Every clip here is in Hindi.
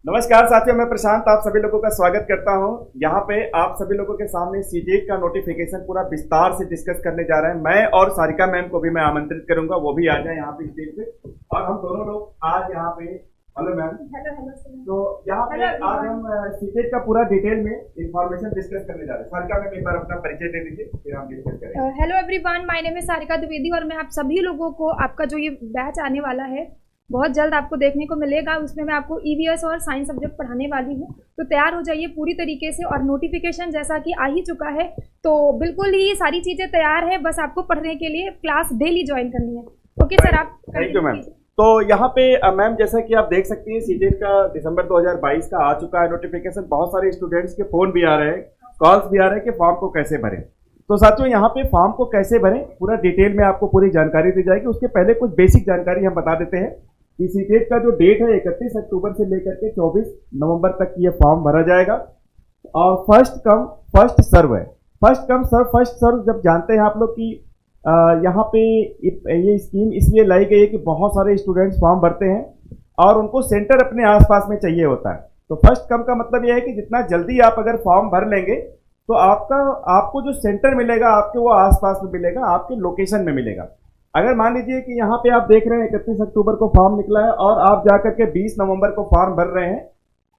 नमस्कार साथियों, मैं प्रशांत आप सभी लोगों का स्वागत करता हूं। यहाँ पे आप सभी लोगों के सामने सीटेट का नोटिफिकेशन पूरा विस्तार से डिस्कस करने जा रहे हैं। मैं और सारिका मैम को भी मैं आमंत्रित करूंगा, वो भी आ जाए यहाँ पे स्टेज पे और हम दोनों लोग आज यहाँ पे। Hello ma'am. हेलो। तो यहाँ पे आज हम सीटेट का पूरा डिटेल में इंफॉर्मेशन डिस्कस करने जा रहे हैं। सारिका मैम एक बार अपना परिचय दे दीजिए, फिर हम डिस्कस करेंगे। हेलो एवरीवन, माय नेम है सारिका द्विवेदी और मैं आप सभी लोगों को आपका जो ये बैच आने वाला है बहुत जल्द आपको देखने को मिलेगा। उसमें मैं आपको ईवीएस और साइंस सब्जेक्ट पढ़ाने वाली हूँ, तो तैयार हो जाइए पूरी तरीके से। और नोटिफिकेशन जैसा कि आ ही चुका है, तो बिल्कुल ही सारी चीज़ें तैयार है, बस आपको पढ़ने के लिए क्लास डेली ज्वाइन करनी है। ओके सर, आप थैंक यू मैम। तो यहाँ पे मैम जैसा कि आप देख सकती हैं सीटेट का दिसंबर 2022 का आ चुका है नोटिफिकेशन। बहुत सारे स्टूडेंट्स के फोन भी आ रहे हैं, कॉल्स भी आ रहे हैं कि फॉर्म को कैसे भरें। तो साथियों यहाँ पे फॉर्म को कैसे भरें पूरा डिटेल में आपको पूरी जानकारी दी जाएगी। उसके पहले कुछ बेसिक जानकारी हम बता देते हैं कि सीटेट का जो डेट है 31 अक्टूबर से लेकर के 24 नवंबर तक ये फॉर्म भरा जाएगा। और फर्स्ट कम फर्स्ट सर्व है। फर्स्ट सर्व जब जानते हैं आप लोग कि यहाँ पे ये स्कीम इसलिए लाई गई है कि बहुत सारे स्टूडेंट्स फॉर्म भरते हैं और उनको सेंटर अपने आसपास में चाहिए होता है। तो फर्स्ट कम का मतलब यह है कि जितना जल्दी आप अगर फॉर्म भर लेंगे तो आपको जो सेंटर मिलेगा आपके वो आसपास में मिलेगा, आपके लोकेशन में मिलेगा। अगर मान लीजिए कि यहाँ पे आप देख रहे हैं 31 अक्टूबर को फॉर्म निकला है और आप जाकर के 20 नवंबर को फॉर्म भर रहे हैं,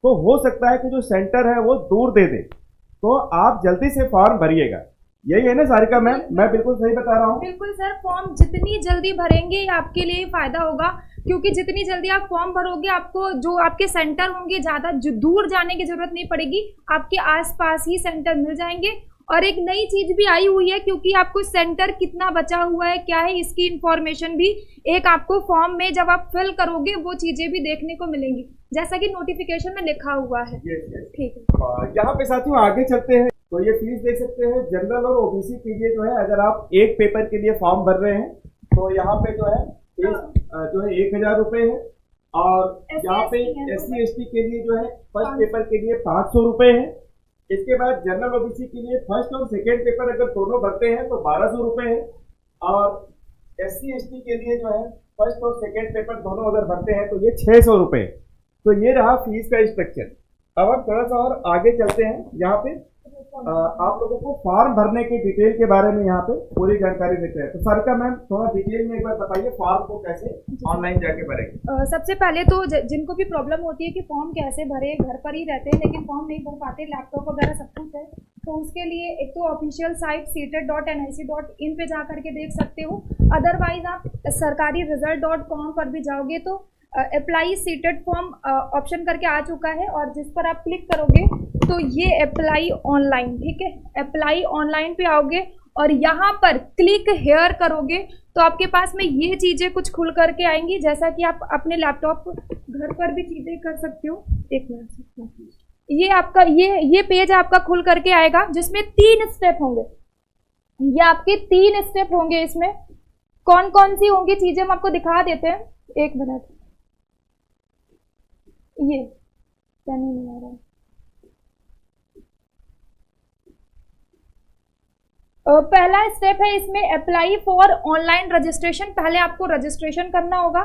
तो हो सकता है कि जो सेंटर है वो दूर दे दे, तो आप जल्दी से फॉर्म भरिएगा। यही है ना सारिका मैम, मैं बिल्कुल सही बता रहा हूँ? बिल्कुल सर, फॉर्म जितनी जल्दी भरेंगे आपके लिए फायदा होगा, क्योंकि जितनी जल्दी आप फॉर्म भरोगे आपको जो आपके सेंटर होंगे ज़्यादा दूर जाने की जरूरत नहीं पड़ेगी, आपके आसपास ही सेंटर मिल जाएंगे। और एक नई चीज भी आई हुई है, क्योंकि आपको सेंटर कितना बचा हुआ है क्या है इसकी इंफॉर्मेशन भी एक आपको फॉर्म में जब आप फिल करोगे वो चीजें भी देखने को मिलेंगी, जैसा कि नोटिफिकेशन में लिखा हुआ है। ठीक है, यहाँ पे साथियों आगे चलते हैं। तो ये फीस देख सकते हैं जनरल और ओबीसी के लिए जो है, अगर आप एक पेपर के लिए फॉर्म भर रहे हैं तो यहाँ पे जो है जो है 1000 रुपये है। और यहाँ पे SC/ST के लिए जो है फर्स्ट पेपर के लिए 500 रुपये है। इसके बाद जनरल ओबीसी के लिए फर्स्ट और सेकेंड पेपर अगर दोनों भरते हैं तो 1200 रुपये है। और SC/ST के लिए जो है फर्स्ट और सेकेंड पेपर दोनों अगर भरते हैं तो ये 600 रुपये। तो ये रहा फीस का स्ट्रक्चर। अब हम थोड़ा सा और आगे चलते हैं। यहाँ पे आप लोगों को फॉर्म भरने की डिटेल के बारे में यहाँ पे पूरी जानकारी देते हैं। तो सारिका मैम थोड़ा डिटेल में एक बार बताइए फॉर्म को कैसे ऑनलाइन जाके भरेंगे। सबसे पहले तो जिनको भी प्रॉब्लम होती है कि फॉर्म कैसे भरे, घर पर ही रहते हैं लेकिन फॉर्म नहीं भर पाते, लैपटॉप वगैरह सब कुछ है, तो उसके लिए एक तो ऑफिशियल साइट seated.nic.in पे जा करके देख सकते हो। अदरवाइज आप sarkari-result.com पर भी जाओगे तो अप्लाई सीटेड फॉर्म ऑप्शन करके आ चुका है, और जिस पर आप क्लिक करोगे तो ये अप्लाई ऑनलाइन, ठीक है, अप्लाई ऑनलाइन पे आओगे और यहाँ पर क्लिक हेयर करोगे तो आपके पास में ये चीज़ें कुछ खुल करके आएंगी, जैसा कि आप अपने लैपटॉप घर पर भी चीज़ें कर सकते हो। एक मिनट, ये आपका ये पेज आपका खुल करके आएगा जिसमें 3 स्टेप होंगे। ये आपके 3 स्टेप होंगे। इसमें कौन कौन सी होंगी चीज़ें हम आपको दिखा देते हैं। एक मिनट, ये क्या नहीं आ रहा है। पहला स्टेप है इसमें अप्लाई फॉर ऑनलाइन रजिस्ट्रेशन। पहले आपको रजिस्ट्रेशन करना होगा,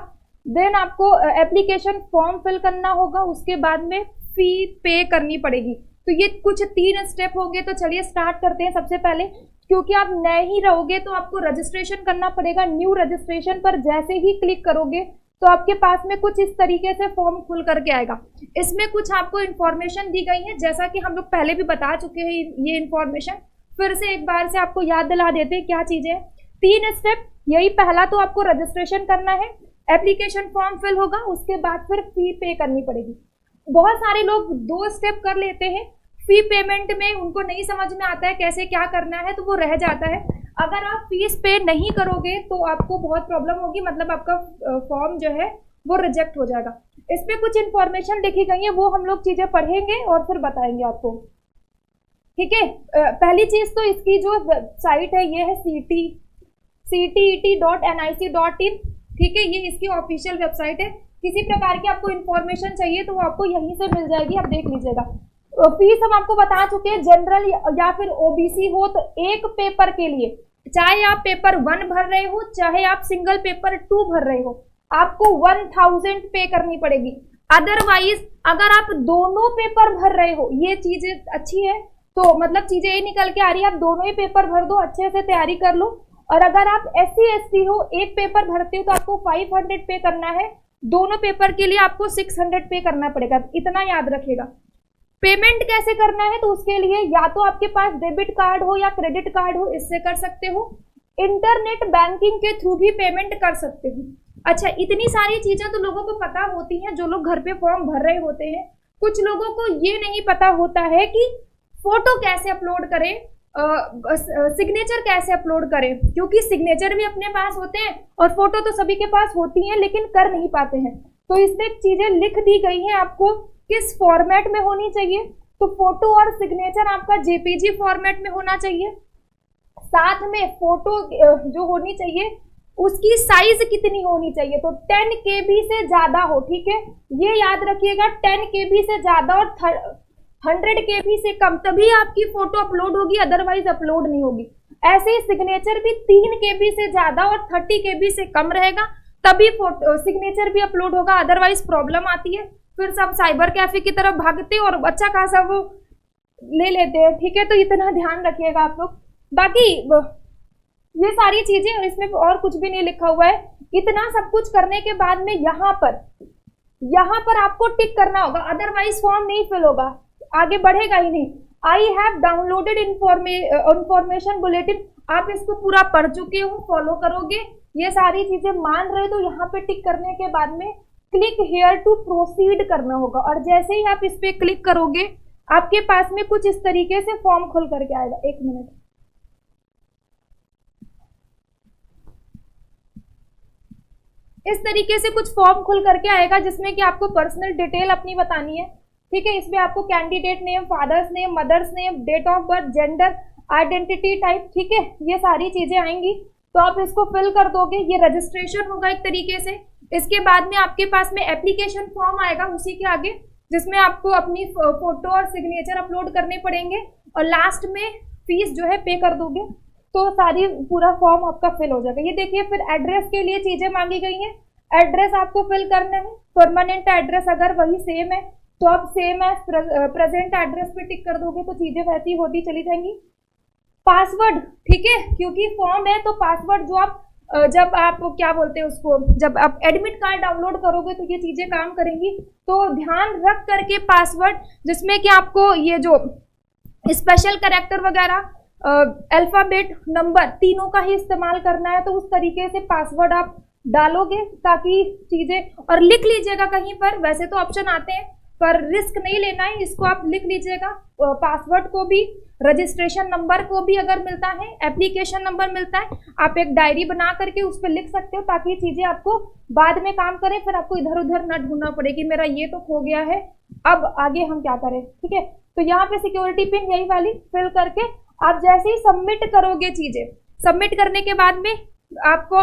देन आपको एप्लीकेशन फॉर्म फिल करना होगा, उसके बाद में फी पे करनी पड़ेगी। तो ये कुछ 3 स्टेप होंगे। तो चलिए स्टार्ट करते हैं। सबसे पहले क्योंकि आप नए ही रहोगे तो आपको रजिस्ट्रेशन करना पड़ेगा। न्यू रजिस्ट्रेशन पर जैसे ही क्लिक करोगे तो आपके पास में कुछ इस तरीके से फॉर्म खुल करके आएगा। इसमें कुछ आपको इन्फॉर्मेशन दी गई है, जैसा कि हम लोग पहले भी बता चुके हैं। ये इन्फॉर्मेशन फिर से एक बार से आपको याद दिला देते हैं क्या चीजें। 3 स्टेप, यही पहला तो आपको रजिस्ट्रेशन करना है, एप्लीकेशन फॉर्म फिल होगा, उसके बाद फिर फी पे करनी पड़ेगी। बहुत सारे लोग 2 स्टेप कर लेते हैं, फी पेमेंट में उनको नहीं समझ में आता है कैसे क्या करना है, तो वो रह जाता है। अगर आप फीस पे नहीं करोगे तो आपको बहुत प्रॉब्लम होगी, मतलब आपका फॉर्म जो है वो रिजेक्ट हो जाएगा। इस पे कुछ इन्फॉर्मेशन लिखी गई है, वो हम लोग चीजें पढ़ेंगे और फिर बताएंगे आपको, ठीक है। पहली चीज तो इसकी जो साइट है ये है ctet.nic.in, ठीक है, ये इसकी ऑफिशियल वेबसाइट है। किसी प्रकार की आपको इन्फॉर्मेशन चाहिए तो वो आपको यहीं से मिल जाएगी, आप देख लीजिएगा। फीस हम आपको बता चुके हैं, जनरल या फिर ओबीसी हो तो एक पेपर के लिए, चाहे आप पेपर 1 भर रहे हो चाहे आप सिंगल पेपर 2 भर रहे हो, आपको 1000 पे करनी पड़ेगी। अदरवाइज अगर आप दोनों पेपर भर रहे हो, ये चीजें अच्छी है, तो मतलब चीजें ये निकल के आ रही है, आप दोनों ही पेपर भर दो, अच्छे से तैयारी कर लो। और अगर आप SC ST हो, एक पेपर भरते हो तो आपको 500 पे करना है, दोनों पेपर के लिए आपको 600 पे करना पड़ेगा, इतना याद रखिएगा। पेमेंट कैसे करना है, तो उसके लिए या तो आपके पास डेबिट कार्ड हो या क्रेडिट कार्ड हो, इससे कर सकते हो। इंटरनेट बैंकिंग के थ्रू भी पेमेंट कर सकते हो। अच्छा, इतनी सारी चीजें तो लोगों को पता होती हैं जो लोग घर पे फॉर्म भर रहे होते हैं। कुछ लोगों को ये नहीं पता होता है कि फोटो कैसे अपलोड करें, सिग्नेचर कैसे अपलोड करें, क्योंकि सिग्नेचर भी अपने पास होते हैं और फोटो तो सभी के पास होती हैं, लेकिन कर नहीं पाते हैं। तो इसमें चीजें लिख दी गई हैं आपको किस फॉर्मेट में होनी चाहिए। तो फोटो और सिग्नेचर आपका JPG फॉर्मेट में होना चाहिए। साथ में फोटो जो होनी चाहिए उसकी साइज कितनी होनी चाहिए, तो 10 KB से ज्यादा हो, ठीक है, ये याद रखिएगा। 10 KB से ज्यादा और 100 KB से कम, तभी आपकी फोटो अपलोड होगी, अदरवाइज अपलोड नहीं होगी। ऐसे ही सिग्नेचर भी 3 KB से ज्यादा और 30 KB से कम रहेगा, तभी फोटो सिग्नेचर भी अपलोड होगा, अदरवाइज प्रॉब्लम आती है। फिर सब साइबर कैफे की तरफ भागते हैं और अच्छा खासा वो ले लेते हैं, ठीक है। तो इतना ध्यान रखिएगा आप लोग। बाकी ये सारी चीजें, और इसमें और कुछ भी नहीं लिखा हुआ है। इतना सब कुछ करने के बाद में यहाँ पर आपको टिक करना होगा, अदरवाइज फॉर्म नहीं फिल होगा, आगे बढ़ेगा ही नहीं। I have downloaded information bulletin, आप इसको पूरा पढ़ चुके हो, फॉलो करोगे, ये सारी चीजें मान रहे हो, तो यहाँ पे टिक करने के बाद में क्लिक हेयर टू प्रोसीड करना होगा। और जैसे ही आप इस पे क्लिक करोगे, आपके पास में कुछ इस तरीके से फॉर्म खुल करके आएगा। एक मिनट, इस तरीके से कुछ फॉर्म खुल करके आएगा, जिसमें कि आपको पर्सनल डिटेल अपनी बतानी है, ठीक है। इसमें आपको candidate name, father's name, mother's name, date of birth, gender, identity type, ठीक है, ये सारी चीजें आएंगी। तो आप इसको फिल कर दोगे, ये रजिस्ट्रेशन होगा एक तरीके से। इसके बाद में आपके पास में एप्लीकेशन फॉर्म आएगा उसी के आगे, जिसमें आपको अपनी फोटो और सिग्नेचर अपलोड करने पड़ेंगे, और लास्ट में फीस जो है पे कर दोगे, तो सारी पूरा फॉर्म आपका फिल हो जाएगा। ये देखिए, फिर एड्रेस के लिए चीजें मांगी गई हैं। एड्रेस आपको फिल करना है, परमानेंट एड्रेस अगर वही सेम है तो आप सेम एज प्रेजेंट एड्रेस पे टिक कर दोगे, तो चीजें वैसी होती चली जाएंगी। पासवर्ड, ठीक है, क्योंकि फॉर्म है तो पासवर्ड जो आप जब आप क्या बोलते हैं उसको, जब आप एडमिट कार्ड डाउनलोड करोगे तो ये चीजें काम करेंगी। तो ध्यान रख करके पासवर्ड, जिसमें कि आपको ये जो स्पेशल कैरेक्टर वगैरह, अल्फाबेट, नंबर, तीनों का ही इस्तेमाल करना है। तो उस तरीके से पासवर्ड आप डालोगे ताकि चीजें, और लिख लीजिएगा कहीं पर, वैसे तो ऑप्शन आते हैं पर रिस्क नहीं लेना है, इसको आप लिख लीजिएगा। पासवर्ड को भी, रजिस्ट्रेशन नंबर को भी अगर मिलता है, एप्लीकेशन नंबर मिलता है, आप एक डायरी बना करके उस पर लिख सकते हो, ताकि चीजें आपको बाद में काम करें, फिर आपको इधर उधर न ढूंढना पड़े कि मेरा ये तो खो गया है, अब आगे हम क्या करें, ठीक है। तो यहाँ पे सिक्योरिटी पिन यही वाली फिल करके आप जैसे ही सबमिट करोगे, चीजें सबमिट करने के बाद में आपको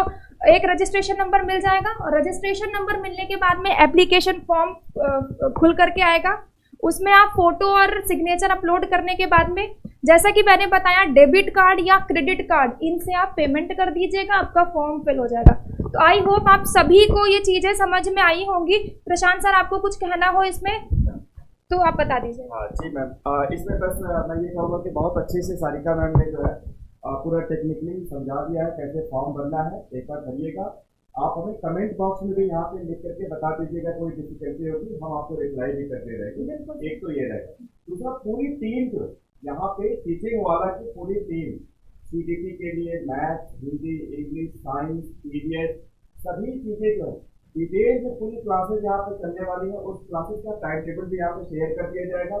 एक रजिस्ट्रेशन नंबर मिल जाएगा, और रजिस्ट्रेशन नंबर मिलने के बाद में एप्लीकेशन फॉर्म खुल करके आएगा। उसमें आप फोटो और सिग्नेचर अपलोड करने के बाद में, जैसा कि मैंने बताया, डेबिट कार्ड या क्रेडिट कार्ड, इनसे आप पेमेंट कर दीजिएगा, आपका फॉर्म फिल हो जाएगा। तो आई होप आप सभी को ये चीजें समझ में आई होंगी। प्रशांत सर, आपको कुछ कहना हो इसमें तो आप बता दीजिए। जी मैम, इसमें बस मैं ये कहूँगा कि बहुत अच्छे से सारिका मैम ने जो है पूरा टेक्निकली समझा दिया है कैसे फॉर्म भरना है। एक बार भरिएगा, आप हमें कमेंट बॉक्स में भी यहाँ पे लिख करके बता दीजिएगा, कोई डिफिकल्टी होगी हम आपको रिप्लाई भी करते रहेंगे। एक तो ये रहेगा, दूसरा पूरी टीम जो यहाँ पे टीचिंग वाला की पूरी टीम, CDT के लिए math, Hindi, English, science, EVS, सभी चीजें जो डिटेल जो पूरी क्लासेज यहाँ पे चलने वाली है, उस क्लासेज का टाइम टेबल भी यहाँ पे शेयर कर दिया जाएगा।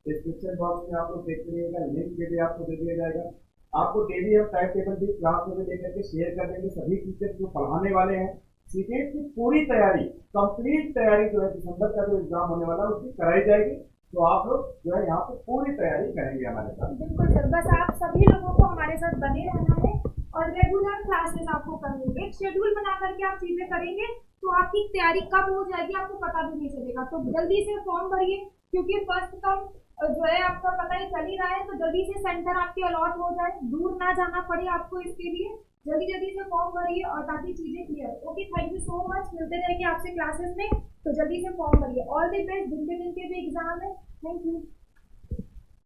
डिस्क्रिप्शन बॉक्स में आप लोग देख लीजिएगा, लिंक भी आपको दे दिया जाएगा। आपको डेली हम टाइम टेबल भी क्लास में लेकर के शेयर कर देंगे। सभी टीचर जो पढ़ाने वाले हैं, सीटेट की पूरी तैयारी, कंप्लीट तैयारी जो है दिसंबर का जो एग्जाम होने वाला है उसकी कराई जाएगी। तो आप लोग जो है यहाँ पे पूरी तैयारी करेंगे हमारे साथ। बिल्कुल सर, बस आप सभी लोगों को हमारे साथ बने रहना है और रेगुलर क्लासेस आपको करनी है। एक शेड्यूल बना करके आप चीजें करेंगे तो आपकी तैयारी कब हो जाएगी आपको पता भी नहीं चलेगा। तो जल्दी से फॉर्म भरिए, क्योंकि फर्स्ट कम जो है आपका पता ही चल ही रहा है, तो जल्दी से सेंटर आपके अलॉट हो जाए, दूर ना जाना पड़े आपको इसके लिए। जल्दी जल्दी से फॉर्म भरिए और ताकि चीजें clear. Okay, thank you so much, मिलते रहेंगे आपसे क्लासेस में, तो जल्दी से फॉर्म भरिए। ऑल द बेस्ट, दिन के भी एग्जाम